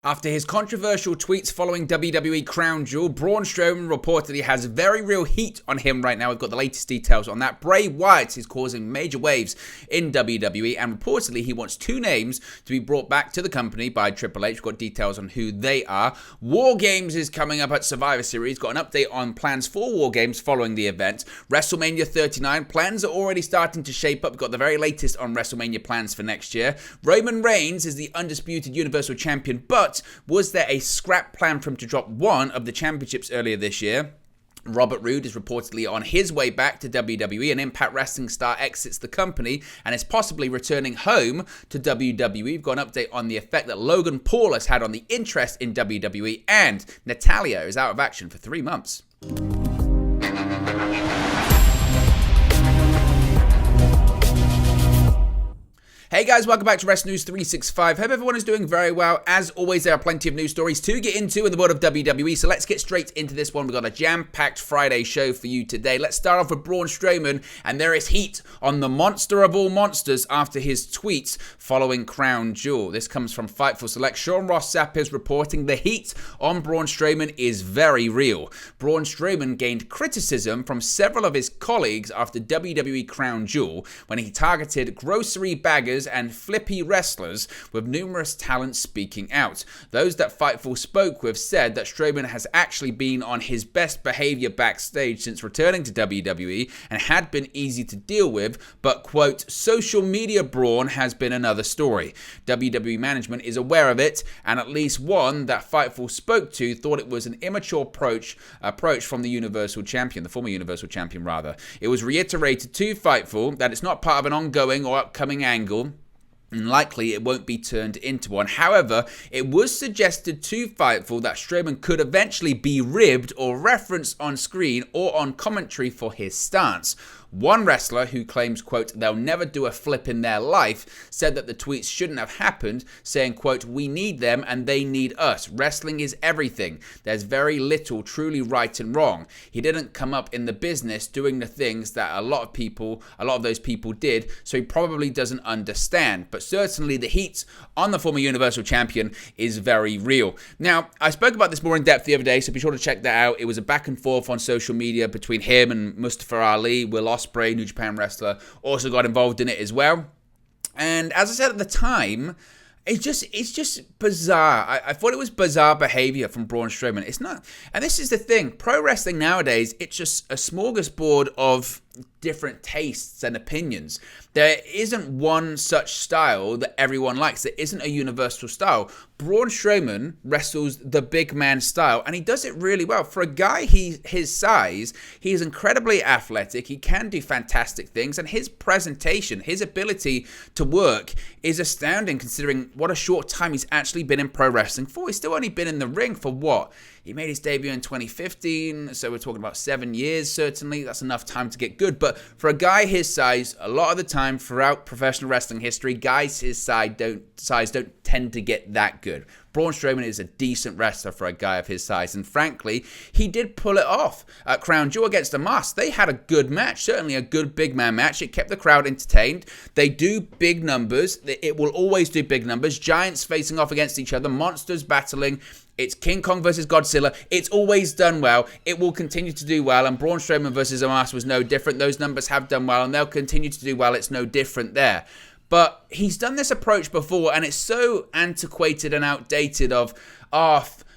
After his controversial tweets following WWE Crown Jewel, Braun Strowman reportedly has very real heat on him right now. We've got the latest details on that. Bray Wyatt is causing major waves in WWE, and reportedly he wants two names to be brought back to the company by Triple H. We've got details on who they are. War Games is coming up at Survivor Series. Got an update on plans for War Games following the event. WrestleMania 39, plans are already starting to shape up. We've got the very latest on WrestleMania plans for next year. Roman Reigns is the undisputed Universal Champion, but was there a scrap plan for him to drop one of the championships earlier this year? Roode is reportedly on his way back to WWE. An Impact Wrestling star exits the company and is possibly returning home to WWE. We've got an update on the effect that Logan Paul has had on the interest in WWE, and Natalya is out of action for 3 months. Hey guys, welcome back to Wrestling News 365. Hope everyone is doing very well. As always, there are plenty of news stories to get into in the world of WWE, so let's get straight into this one. We've got a jam-packed Friday show for you today. Let's start off with Braun Strowman, and there is heat on the monster of all monsters after his tweets following Crown Jewel. This comes from Fightful Select. Sean Ross Sapp is reporting the heat on Braun Strowman is very real. Braun Strowman gained criticism from several of his colleagues after WWE Crown Jewel when he targeted grocery baggers and flippy wrestlers, with numerous talents speaking out. Those that Fightful spoke with said that Strowman has actually been on his best behavior backstage since returning to WWE and had been easy to deal with, but, quote, social media Braun has been another story. WWE management is aware of it, and at least one that Fightful spoke to thought it was an immature approach from the Universal Champion, the former Universal Champion rather. It was reiterated to Fightful that it's not part of an ongoing or upcoming angle, and likely it won't be turned into one. However, it was suggested to Fightful that Strowman could eventually be ribbed or referenced on screen or on commentary for his stance. One wrestler who claims, quote, they'll never do a flip in their life, said that the tweets shouldn't have happened, saying, quote, we need them and they need us. Wrestling is everything. There's very little truly right and wrong. He didn't come up in the business doing the things that a lot of those people did, so he probably doesn't understand. But certainly the heat on the former Universal Champion is very real. Now, I spoke about this more in depth the other day, so be sure to check that out. It was a back and forth on social media between him and Mustafa Ali. Will Ospreay, New Japan wrestler, also got involved in it as well. And as I said at the time, it's just bizarre. I thought it was bizarre behavior from Braun Strowman. It's not, and this is the thing. Pro wrestling nowadays, it's just a smorgasbord of different tastes and opinions. There isn't one such style that everyone likes. There isn't a universal style. Braun Strowman wrestles the big man style, and he does it really well. For a guy his size, he is incredibly athletic. He can do fantastic things, and his presentation, his ability to work is astounding considering what a short time he's actually been in pro wrestling for. He's still only been in the ring for what? He made his debut in 2015, so we're talking about 7 years, certainly. That's enough time to get good. But for a guy his size, a lot of the time throughout professional wrestling history, guys his size don't tend to get that good. Braun Strowman is a decent wrestler for a guy of his size, and frankly, he did pull it off at Crown Jewel against the Mask. They had a good match, certainly a good big man match. It kept the crowd entertained. They do big numbers. It will always do big numbers. Giants facing off against each other, monsters battling. It's King Kong versus Godzilla. It's always done well. It will continue to do well. And Braun Strowman versus the Mask was no different. Those numbers have done well, and they'll continue to do well. It's no different there. But he's done this approach before, and it's so antiquated and outdated of,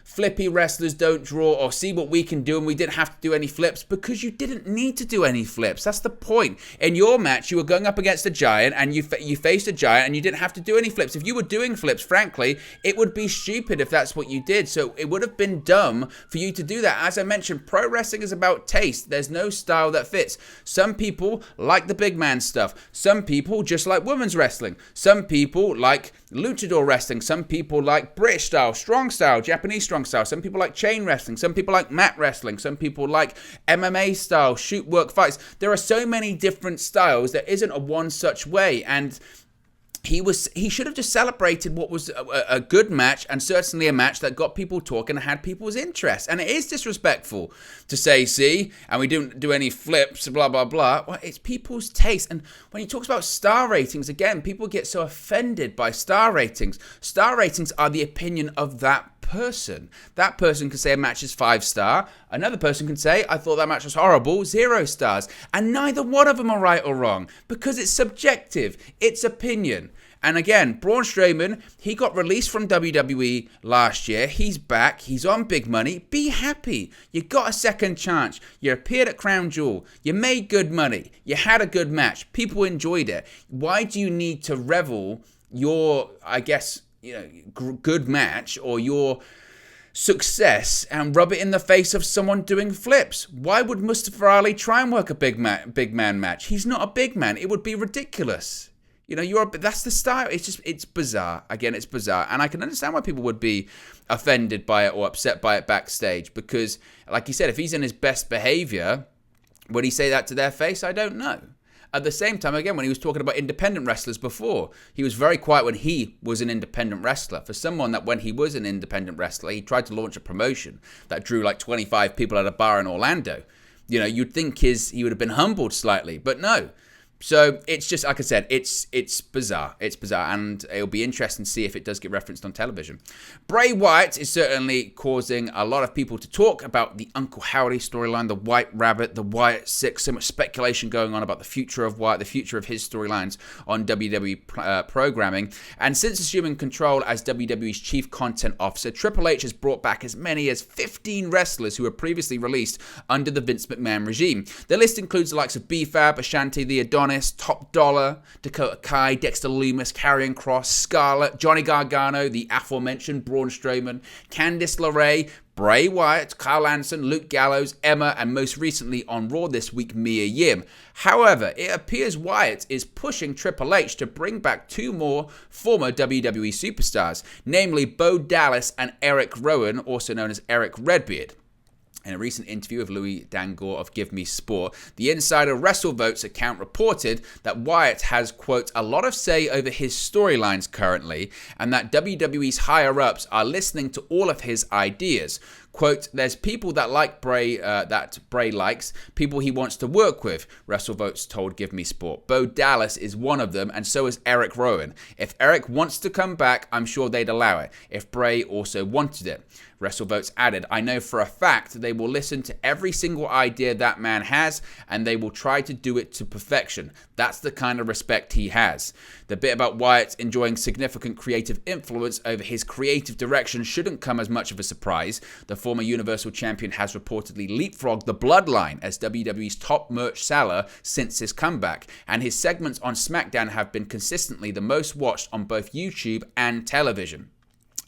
flippy wrestlers don't draw, or see what we can do and we didn't have to do any flips, because you didn't need to do any flips. That's the point. In your match, you were going up against a giant and you faced a giant and you didn't have to do any flips. If you were doing flips, frankly, it would be stupid if that's what you did. So it would have been dumb for you to do that. As I mentioned, pro wrestling is about taste. There's no style that fits. Some people like the big man stuff. Some people just like women's wrestling. Some people like luchador wrestling. Some people like British style, strong style, Japanese strong style. Some people like chain wrestling. Some people like mat wrestling. Some people like MMA style, shoot work fights. There are so many different styles. There isn't a one such way. And he should have just celebrated what was a good match, and certainly a match that got people talking and had people's interest. And it is disrespectful to say, see, and we didn't do any flips, blah, blah, blah. Well, it's people's taste. And when he talks about star ratings, again, people get so offended by star ratings. Star ratings are the opinion of that person. That person can say a match is 5-star. Another person can say, I thought that match was horrible, 0 stars. And neither one of them are right or wrong, because it's subjective. It's opinion. And again, Braun Strowman, he got released from WWE last year. He's back. He's on big money. Be happy. You got a second chance. You appeared at Crown Jewel. You made good money. You had a good match. People enjoyed it. Why do you need to revel your, I guess, good match or your success and rub it in the face of someone doing flips? Why would Mustafa Ali try and work a big man match? He's not a big man. It would be ridiculous. That's the style. It's bizarre. Again, it's bizarre. And I can understand why people would be offended by it or upset by it backstage. Because, like you said, if he's in his best behavior, would he say that to their face? I don't know. At the same time, again, when he was talking about independent wrestlers before, he was very quiet when he was an independent wrestler. For someone that when he was an independent wrestler, he tried to launch a promotion that drew like 25 people at a bar in Orlando. You'd think he would have been humbled slightly, but no. So it's just, like I said, it's bizarre. It's bizarre, and it'll be interesting to see if it does get referenced on television. Bray Wyatt is certainly causing a lot of people to talk about the Uncle Howdy storyline, the White Rabbit, the Wyatt Six. So much speculation going on about the future of Wyatt, the future of his storylines on WWE programming. And since assuming control as WWE's chief content officer, Triple H has brought back as many as 15 wrestlers who were previously released under the Vince McMahon regime. The list includes the likes of B-Fab, Ashanti, the Adonis, Top Dollar, Dakota Kai, Dexter Lumis, Karrion Kross, Scarlett, Johnny Gargano, the aforementioned Braun Strowman, Candice LeRae, Bray Wyatt, Kyle Anderson, Luke Gallows, Emma, and most recently on Raw this week, Mia Yim. However, it appears Wyatt is pushing Triple H to bring back 2 more former WWE superstars, namely Bo Dallas and Eric Rowan, also known as Eric Redbeard. In a recent interview with Louis Dangoor of Give Me Sport, the insider WrestleVotes account reported that Wyatt has, quote, a lot of say over his storylines currently, and that WWE's higher-ups are listening to all of his ideas. Quote, there's people that like Bray, that Bray likes, people he wants to work with, WrestleVotes told Give Me Sport. Bo Dallas is one of them, and so is Eric Rowan. If Eric wants to come back, I'm sure they'd allow it, if Bray also wanted it. WrestleVotes added, I know for a fact they will listen to every single idea that man has, and they will try to do it to perfection. That's the kind of respect he has. The bit about Wyatt enjoying significant creative influence over his creative direction shouldn't come as much of a surprise. The former Universal Champion has reportedly leapfrogged the Bloodline as WWE's top merch seller since his comeback, and his segments on SmackDown have been consistently the most watched on both YouTube and television.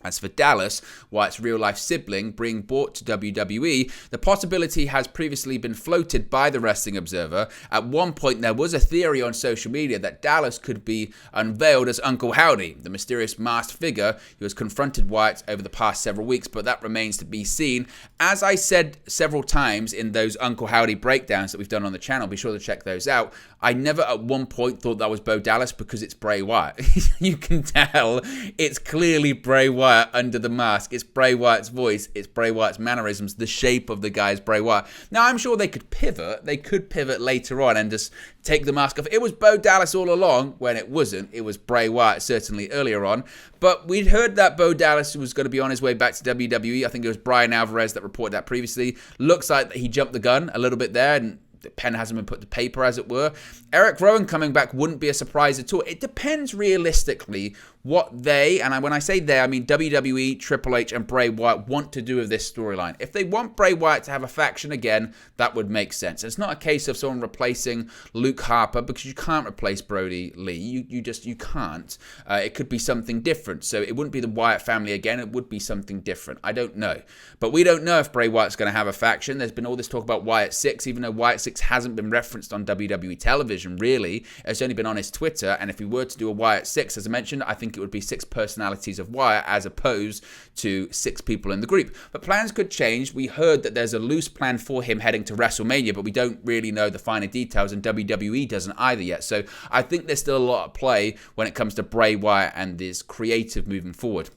As for Dallas, Wyatt's real-life sibling, being brought to WWE, the possibility has previously been floated by the Wrestling Observer. At one point, there was a theory on social media that Dallas could be unveiled as Uncle Howdy, the mysterious masked figure who has confronted Wyatt over the past several weeks, but that remains to be seen. As I said several times in those Uncle Howdy breakdowns that we've done on the channel, be sure to check those out, I never at one point thought that was Bo Dallas because it's Bray Wyatt. You can tell it's clearly Bray Wyatt under the mask. It's Bray Wyatt's voice. It's Bray Wyatt's mannerisms. The shape of the guy is Bray Wyatt. Now, I'm sure they could pivot. They could pivot later on and just take the mask off. It was Bo Dallas all along when it wasn't. It was Bray Wyatt certainly earlier on. But we'd heard that Bo Dallas was going to be on his way back to WWE. I think it was Brian Alvarez that reported that previously. Looks like he jumped the gun a little bit there, and the pen hasn't been put to paper, as it were. Eric Rowan coming back wouldn't be a surprise at all. It depends realistically what they, and when I say they, I mean WWE, Triple H, and Bray Wyatt want to do with this storyline. If they want Bray Wyatt to have a faction again, that would make sense. It's not a case of someone replacing Luke Harper, because you can't replace Brody Lee. You can't. It could be something different. So it wouldn't be the Wyatt family again. It would be something different. I don't know. But we don't know if Bray Wyatt's going to have a faction. There's been all this talk about Wyatt 6, even though Wyatt 6 hasn't been referenced on WWE television, really. It's only been on his Twitter. And if we were to do a Wyatt 6, as I mentioned, I think think it would be 6 personalities of Wyatt as opposed to 6 people in the group. But plans could change. We heard that there's a loose plan for him heading to WrestleMania, but we don't really know the finer details, and WWE doesn't either yet. So I think there's still a lot at play when it comes to Bray Wyatt and this creative moving forward.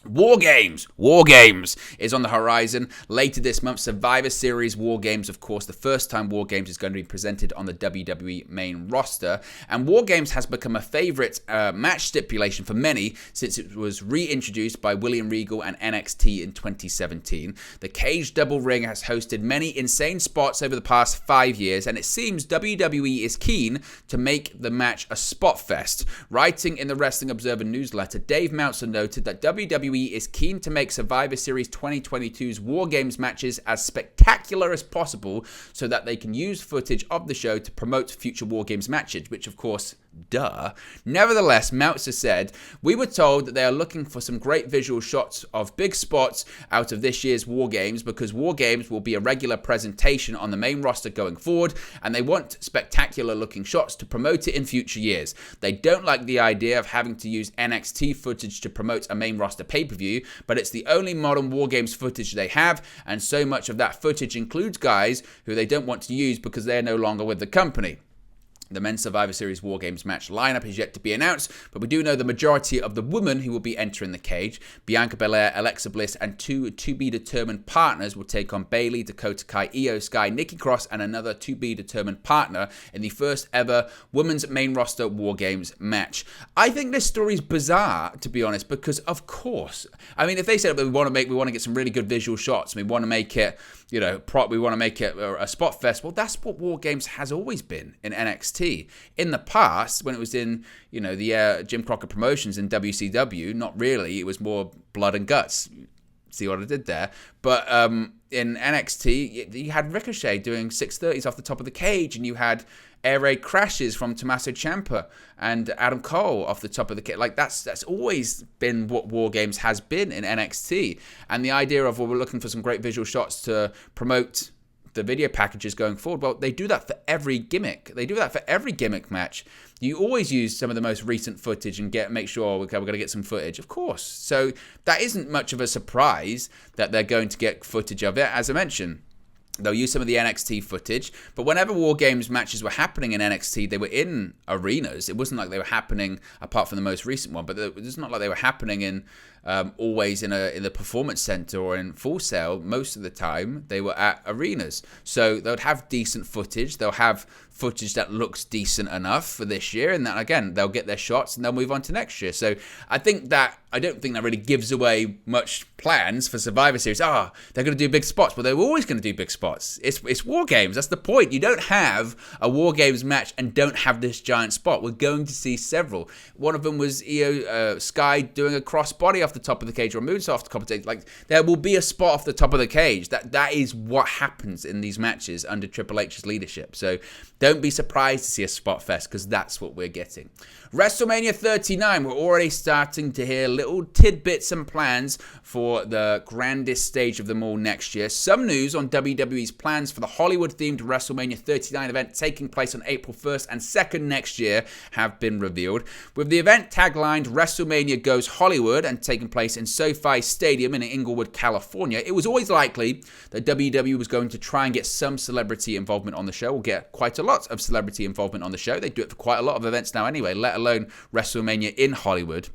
War Games is on the horizon. Later this month, Survivor Series War Games, of course, the first time War Games is going to be presented on the WWE main roster. And War Games has become a favorite match stipulation for many since it was reintroduced by William Regal and NXT in 2017. The cage double ring has hosted many insane spots over the past 5 years, and it seems WWE is keen to make the match a spot fest. Writing in the Wrestling Observer newsletter, Dave Meltzer noted that WWE is keen to make Survivor Series 2022's War Games matches as spectacular as possible so that they can use footage of the show to promote future War Games matches, which of course, duh. Nevertheless, Meltzer said, "We were told that they are looking for some great visual shots of big spots out of this year's War Games because War Games will be a regular presentation on the main roster going forward, and they want spectacular looking shots to promote it in future years. They don't like the idea of having to use NXT footage to promote a main roster pay-per-view, but it's the only modern War Games footage they have, and so much of that footage includes guys who they don't want to use because they're no longer with the company." The men's Survivor Series War Games match lineup is yet to be announced, but we do know the majority of the women who will be entering the cage. Bianca Belair, Alexa Bliss, and 2 to-be-determined partners will take on Bayley, Dakota Kai, Io Sky, Nikki Cross, and another to-be-determined partner in the first ever women's main roster War Games match. I think this story is bizarre, to be honest, because of course, I mean, if they said we want to get some really good visual shots, and we want to make it, we want to make it a spot fest. Well, that's what War Games has always been in NXT. In the past, when it was in, the Jim Crockett Promotions in WCW, not really. It was more blood and guts. See what I did there? But in NXT, you had Ricochet doing 630s off the top of the cage, and you had air raid crashes from Tommaso Ciampa and Adam Cole off the top of the cage. Like that's always been what War Games has been in NXT. And the idea of, we're looking for some great visual shots to promote the video packages going forward. Well, they do that for every gimmick. They do that for every gimmick match. You always use some of the most recent footage and make sure, okay, we're going to get some footage. Of course. So that isn't much of a surprise that they're going to get footage of it. As I mentioned, they'll use some of the NXT footage, but whenever War Games matches were happening in NXT, they were in arenas. It wasn't like they were happening, apart from the most recent one, but it's not like they were happening in always in the performance center or in Full Sail. Most of the time, they were at arenas. So they'll have decent footage. They'll have footage that looks decent enough for this year, and then again, they'll get their shots and they'll move on to next year. So I don't think that really gives away much plans for Survivor Series. They're going to do big spots. Well, they were always going to do big spots. It's War Games. That's the point. You don't have a War Games match and don't have this giant spot. We're going to see several. One of them was Io Sky doing a crossbody off the top of the cage, or a moonsault off the top of the cage. Like, there will be a spot off the top of the cage. That is what happens in these matches under Triple H's leadership. So don't be surprised to see a spot fest, because that's what we're getting. WrestleMania 39, we're already starting to hear little tidbits and plans for the grandest stage of them all next year. Some news on WWE's plans for the Hollywood-themed WrestleMania 39 event taking place on April 1st and 2nd next year have been revealed. With the event taglined WrestleMania Goes Hollywood and taking place in SoFi Stadium in Inglewood, California, it was always likely that WWE was going to try and get some celebrity involvement on the show. We'll get quite a lot of celebrity involvement on the show. They do it for quite a lot of events now anyway, let alone WrestleMania in Hollywood.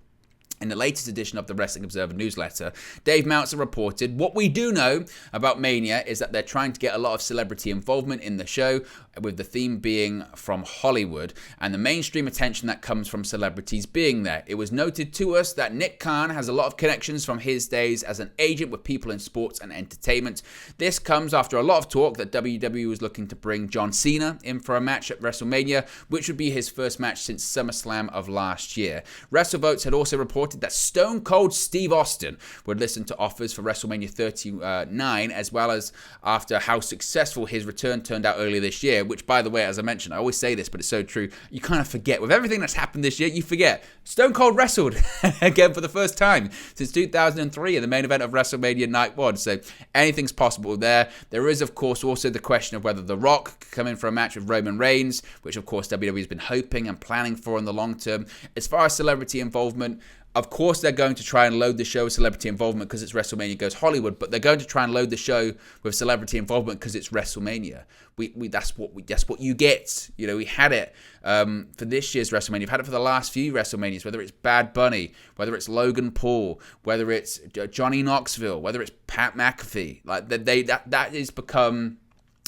In the latest edition of the Wrestling Observer newsletter, Dave Meltzer reported, what we do know about Mania is that they're trying to get a lot of celebrity involvement in the show, with the theme being from Hollywood and the mainstream attention that comes from celebrities being there. It was noted to us that Nick Khan has a lot of connections from his days as an agent with people in sports and entertainment. This comes after a lot of talk that WWE was looking to bring John Cena in for a match at WrestleMania, which would be his first match since SummerSlam of last year. WrestleVotes had also reported reported that Stone Cold Steve Austin would listen to offers for WrestleMania 39, as well as after how successful his return turned out earlier this year, which, by the way, as I mentioned, I always say this, but it's so true. You kind of forget. With everything that's happened this year, you forget. Stone Cold wrestled again for the first time since 2003 in the main event of WrestleMania Night 1. So anything's possible there. There is, of course, also the question of whether The Rock could come in for a match with Roman Reigns, which, of course, WWE has been hoping and planning for in the long term. As far as celebrity involvement, of course, they're going to try and load the show with celebrity involvement because it's WrestleMania Goes Hollywood, but they're going to try and load the show with celebrity involvement because it's WrestleMania. That's what you get. You know, we had it for this year's WrestleMania. We've had it for the last few WrestleManias, whether it's Bad Bunny, whether it's Logan Paul, whether it's Johnny Knoxville, whether it's Pat McAfee. Like that has become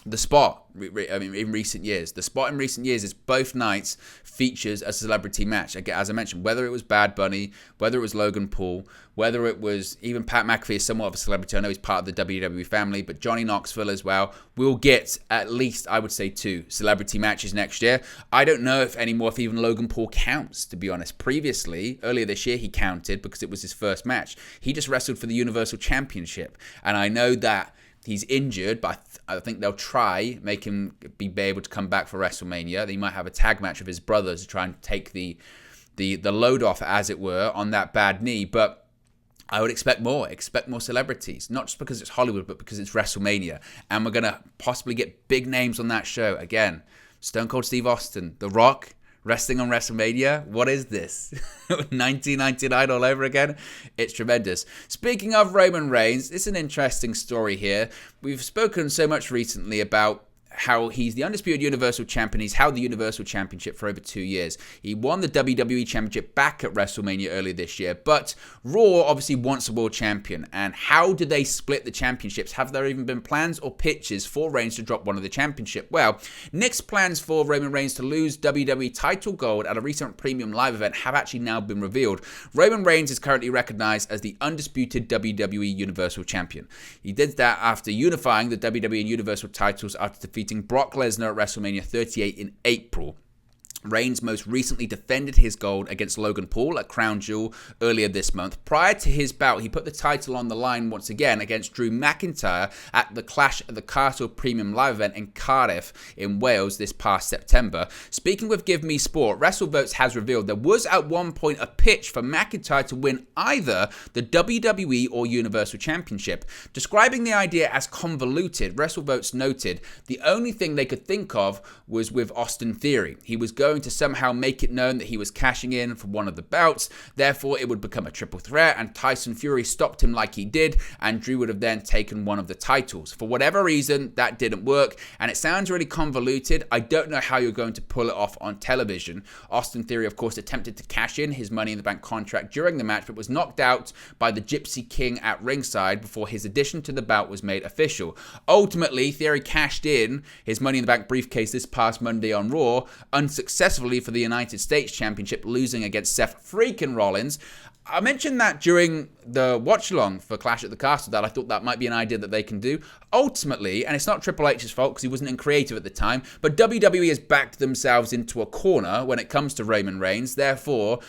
the spot. I mean, in recent years, the spot in recent years is both nights features a celebrity match. Again, as I mentioned, whether it was Bad Bunny, whether it was Logan Paul, whether it was even Pat McAfee is somewhat of a celebrity. I know he's part of the WWE family, but Johnny Knoxville as well. We'll get at least, I would say, 2 celebrity matches next year. I don't know if even Logan Paul counts, to be honest. Previously, earlier this year, he counted because it was his first match. He just wrestled for the Universal Championship, and I know that he's injured, but I think they'll try make him be able to come back for WrestleMania. They might have a tag match with his brothers to try and take the load off, as it were, on that bad knee. But I would expect more celebrities, not just because it's Hollywood, but because it's WrestleMania, and we're gonna possibly get big names on that show again. Stone Cold Steve Austin, The Rock, wrestling on WrestleMania. What is this? 1999 all over again? It's tremendous. Speaking of Roman Reigns, it's an interesting story here. We've spoken so much recently about how he's the undisputed Universal Champion. He's held the Universal Championship for over 2 years. He won the WWE Championship back at WrestleMania earlier this year, but Raw obviously wants a World Champion. And how do they split the championships? Have there even been plans or pitches for Reigns to drop one of the championship? Well, Nixed plans for Roman Reigns to lose WWE title gold at a recent premium live event have actually now been revealed. Roman Reigns is currently recognized as the undisputed WWE Universal Champion. He did that after unifying the WWE and Universal titles after defeating Brock Lesnar at WrestleMania 38 in April. Reigns most recently defended his gold against Logan Paul at Crown Jewel earlier this month. Prior to his bout, he put the title on the line once again against Drew McIntyre at the Clash at the Castle Premium Live event in Cardiff in Wales this past September. Speaking with Give Me Sport, WrestleVotes has revealed there was at one point a pitch for McIntyre to win either the WWE or Universal Championship. Describing the idea as convoluted, WrestleVotes noted the only thing they could think of was with Austin Theory. He was going to somehow make it known that he was cashing in for one of the bouts, therefore it would become a triple threat, and Tyson Fury stopped him like he did, and Drew would have then taken one of the titles. For whatever reason, that didn't work, and it sounds really convoluted. I don't know how you're going to pull it off on television. Austin Theory, of course, attempted to cash in his Money in the Bank contract during the match, but was knocked out by the Gypsy King at ringside before his addition to the bout was made official. Ultimately, Theory cashed in his Money in the Bank briefcase this past Monday on Raw, unsuccessfully for the United States Championship, losing against Seth freaking Rollins. I mentioned that during the watch-along for Clash at the Castle, that I thought that might be an idea that they can do. Ultimately, and it's not Triple H's fault because he wasn't in creative at the time, but WWE has backed themselves into a corner when it comes to Roman Reigns. Therefore,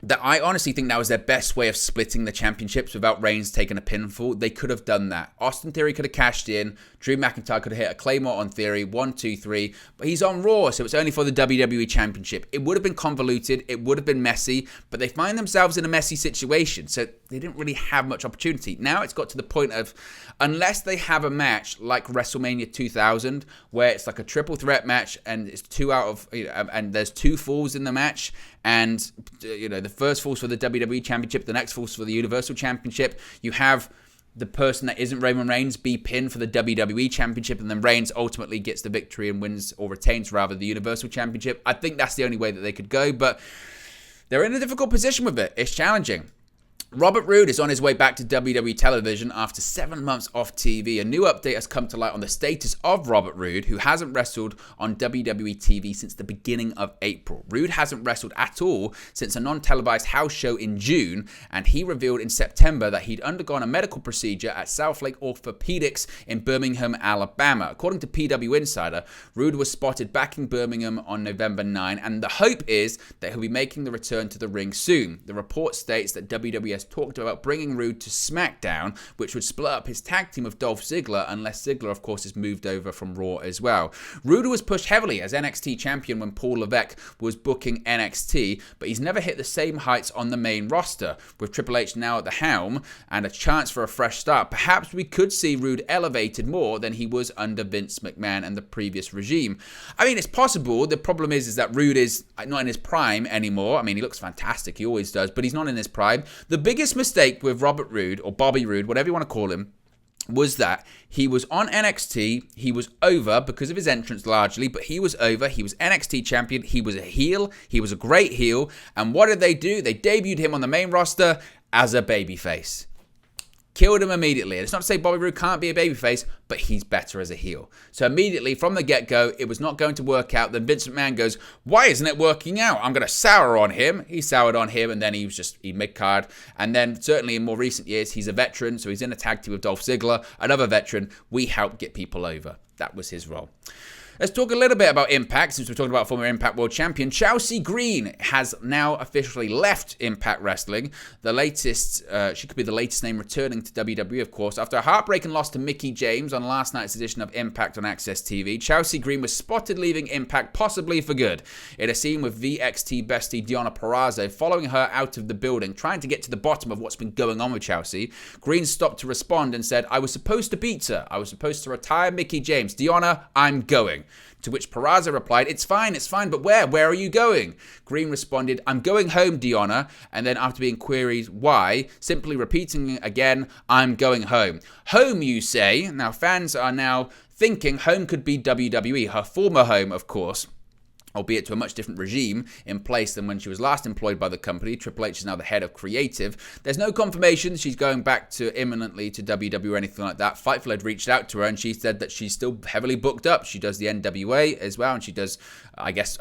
that I honestly think that was their best way of splitting the championships without Reigns taking a pinfall. They could have done that. Austin Theory could have cashed in. Drew McIntyre could have hit a Claymore on Theory. 1, 2, 3. But he's on Raw, so it's only for the WWE Championship. It would have been convoluted. It would have been messy. But they find themselves in a messy situation. So they didn't really have much opportunity. Now it's got to the point of, unless they have a match like WrestleMania 2000, where it's like a triple threat match and it's and there's 2 falls in the match, and the first falls for the WWE Championship, the next falls for the Universal Championship. You have the person that isn't Roman Reigns be pinned for the WWE Championship, and then Reigns ultimately gets the victory and wins, or retains rather, the Universal Championship. I think that's the only way that they could go, but they're in a difficult position with it. It's challenging. Robert Roode is on his way back to WWE television after 7 months off TV. A new update has come to light on the status of Robert Roode, who hasn't wrestled on WWE TV since the beginning of April. Roode hasn't wrestled at all since a non-televised house show in June, and he revealed in September that he'd undergone a medical procedure at Southlake Orthopedics in Birmingham, Alabama. According to PW Insider, Roode was spotted back in Birmingham on November 9, and the hope is that he'll be making the return to the ring soon. The report states that WWE has talked about bringing Roode to SmackDown, which would split up his tag team of Dolph Ziggler, unless Ziggler, of course, is moved over from Raw as well. Roode was pushed heavily as NXT champion when Paul Levesque was booking NXT, but he's never hit the same heights on the main roster. With Triple H now at the helm and a chance for a fresh start, perhaps we could see Roode elevated more than he was under Vince McMahon and the previous regime. I mean, it's possible. The problem is that Roode is not in his prime anymore. I mean, he looks fantastic. He always does, but he's not in his prime. The biggest mistake with Robert Roode, or Bobby Roode, whatever you want to call him, was that he was on NXT, he was over because of his entrance largely, but he was over, he was NXT champion, he was a heel, he was a great heel, and what did they do? They debuted him on the main roster as a babyface. Killed him immediately. And it's not to say Bobby Roode can't be a babyface, but he's better as a heel. So immediately from the get-go, it was not going to work out. Then Vince McMahon goes, why isn't it working out? I'm going to sour on him. He soured on him, and then he mid-card. And then certainly in more recent years, he's a veteran, so he's in a tag team with Dolph Ziggler, another veteran. We help get people over. That was his role. Let's talk a little bit about Impact, since we're talking about former Impact World Champion. Chelsea Green has now officially left Impact Wrestling. The latest, she could be the latest name returning to WWE, of course. After a heartbreaking loss to Mickie James on last night's edition of Impact on Access TV, Chelsea Green was spotted leaving Impact, possibly for good. In a scene with VXT bestie Deonna Purrazzo following her out of the building, trying to get to the bottom of what's been going on with Chelsea, Green stopped to respond and said, I was supposed to beat her. I was supposed to retire Mickie James. Deonna, I'm going. To which Purrazzo replied, it's fine, but where? Where are you going? Green responded, I'm going home, Deonna. And then after being queried why, simply repeating again, I'm going home. Home, you say? Now fans are now thinking home could be WWE, her former home, of course, albeit to a much different regime in place than when she was last employed by the company. Triple H is now the head of creative. There's no confirmation she's going back to imminently to WWE or anything like that. Fightful had reached out to her and she said that she's still heavily booked up. She does the NWA as well, and she does, I guess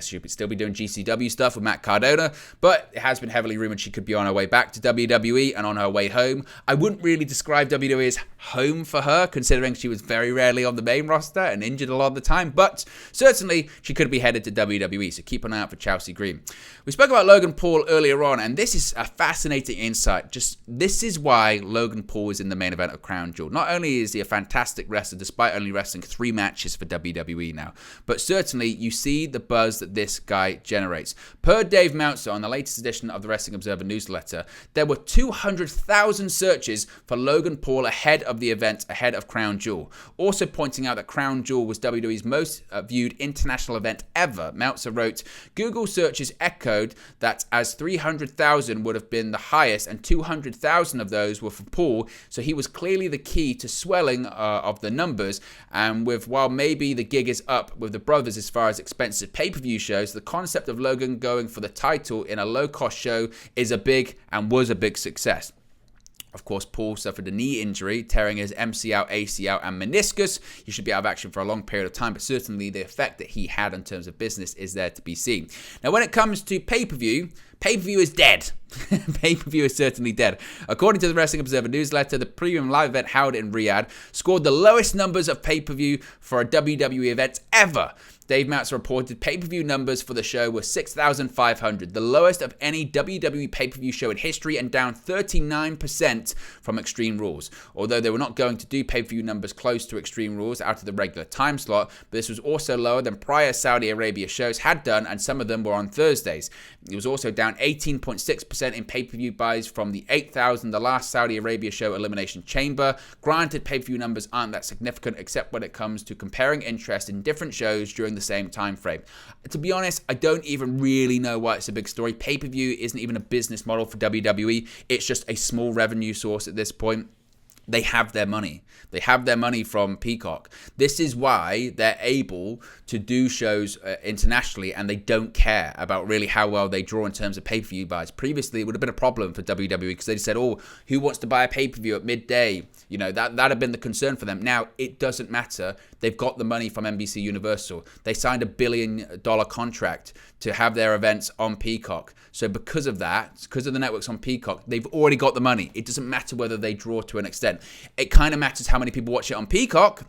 she could still be doing GCW stuff with Matt Cardona, but it has been heavily rumored she could be on her way back to WWE and on her way home. I wouldn't really describe WWE as home for her, considering she was very rarely on the main roster and injured a lot of the time, but certainly she could be headed to WWE, so keep an eye out for Chelsea Green. We spoke about Logan Paul earlier on, and this is a fascinating insight. This is why Logan Paul is in the main event of Crown Jewel. Not only is he a fantastic wrestler, despite only wrestling 3 matches for WWE now, but certainly you see the buzz that this guy generates. Per Dave Meltzer on the latest edition of the Wrestling Observer newsletter, there were 200,000 searches for Logan Paul ahead of the event, ahead of Crown Jewel. Also pointing out that Crown Jewel was WWE's most viewed international event ever. Meltzer wrote, Google searches echoed that as 300,000 would have been the highest and 200,000 of those were for Paul, so he was clearly the key to swelling of the numbers. And while maybe the gig is up with the brothers as far as expensive pay-per-view shows, the concept of Logan going for the title in a low-cost show is a big and was a big success. Of course, Paul suffered a knee injury, tearing his MCL, ACL, and meniscus. He should be out of action for a long period of time, but certainly the effect that he had in terms of business is there to be seen. Now, when it comes to pay-per-view is dead. Pay-per-view is certainly dead. According to the Wrestling Observer newsletter, the premium live event held in Riyadh scored the lowest numbers of pay-per-view for a WWE event ever. Dave Meltzer reported pay-per-view numbers for the show were 6,500, the lowest of any WWE pay-per-view show in history and down 39% from Extreme Rules. Although they were not going to do pay-per-view numbers close to Extreme Rules out of the regular time slot, but this was also lower than prior Saudi Arabia shows had done, and some of them were on Thursdays. It was also down 18.6% in pay-per-view buys from the 8,000 the last Saudi Arabia show Elimination Chamber. Granted, pay-per-view numbers aren't that significant except when it comes to comparing interest in different shows during the same time frame. To be honest, I don't even really know why it's a big story. Pay-per-view isn't even a business model for WWE. It's just a small revenue source at this point. They have their money. They have their money from Peacock. This is why they're able to do shows internationally, and they don't care about really how well they draw in terms of pay-per-view buys. Previously, it would have been a problem for WWE because they said, oh, who wants to buy a pay-per-view at midday? You know, that had been the concern for them. Now, it doesn't matter. They've got the money from NBC Universal. They signed $1 billion contract to have their events on Peacock. So because of that, because of the networks on Peacock, they've already got the money. It doesn't matter whether they draw to an extent. It kind of matters how many people watch it on Peacock.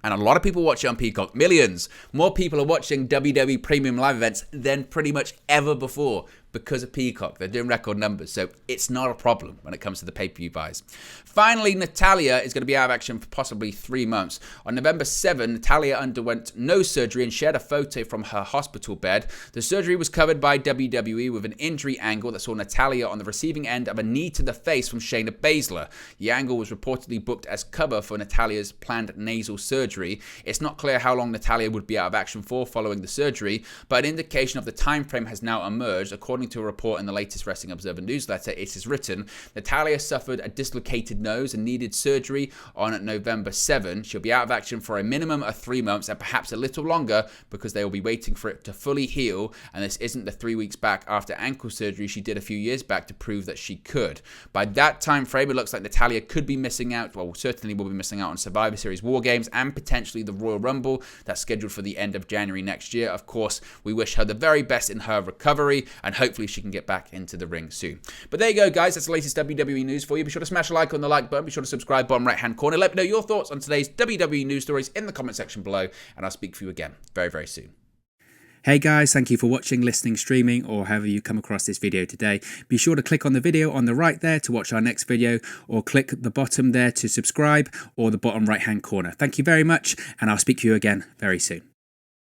And a lot of people watch it on Peacock. Millions. More people are watching WWE Premium Live events than pretty much ever before because of Peacock. They're doing record numbers. So it's not a problem when it comes to the pay-per-view buys. Finally, Natalya is going to be out of action for possibly 3 months. On November 7, Natalya underwent no surgery and shared a photo from her hospital bed. The surgery was covered by WWE with an injury angle that saw Natalya on the receiving end of a knee to the face from Shayna Baszler. The angle was reportedly booked as cover for Natalya's planned nasal surgery. It's not clear how long Natalya would be out of action for following the surgery, but an indication of the time frame has now emerged. According to a report in the latest Wrestling Observer newsletter, it is written, Natalya suffered a dislocated nose and needed surgery on November 7. She'll be out of action for a minimum of 3 months and perhaps a little longer because they will be waiting for it to fully heal, and this isn't the 3 weeks back after ankle surgery she did a few years back to prove that she could. By that time frame, it looks like Natalya could be missing out, well, certainly will be missing out on Survivor Series War Games and potentially the Royal Rumble that's scheduled for the end of January next year. Of course, we wish her the very best in her recovery, and hopefully she can get back into the ring soon. But there you go, guys. That's the latest WWE news for you. Be sure to smash a like on the like button. Be sure to subscribe bottom right hand corner. Let me know your thoughts on today's WWE news stories in the comment section below, and I'll speak for you again very, very soon. Hey guys, thank you for watching, listening, streaming, or however you come across this video today. Be sure to click on the video on the right there to watch our next video, or click the bottom there to subscribe, or the bottom right hand corner. Thank you very much, and I'll speak to you again very soon.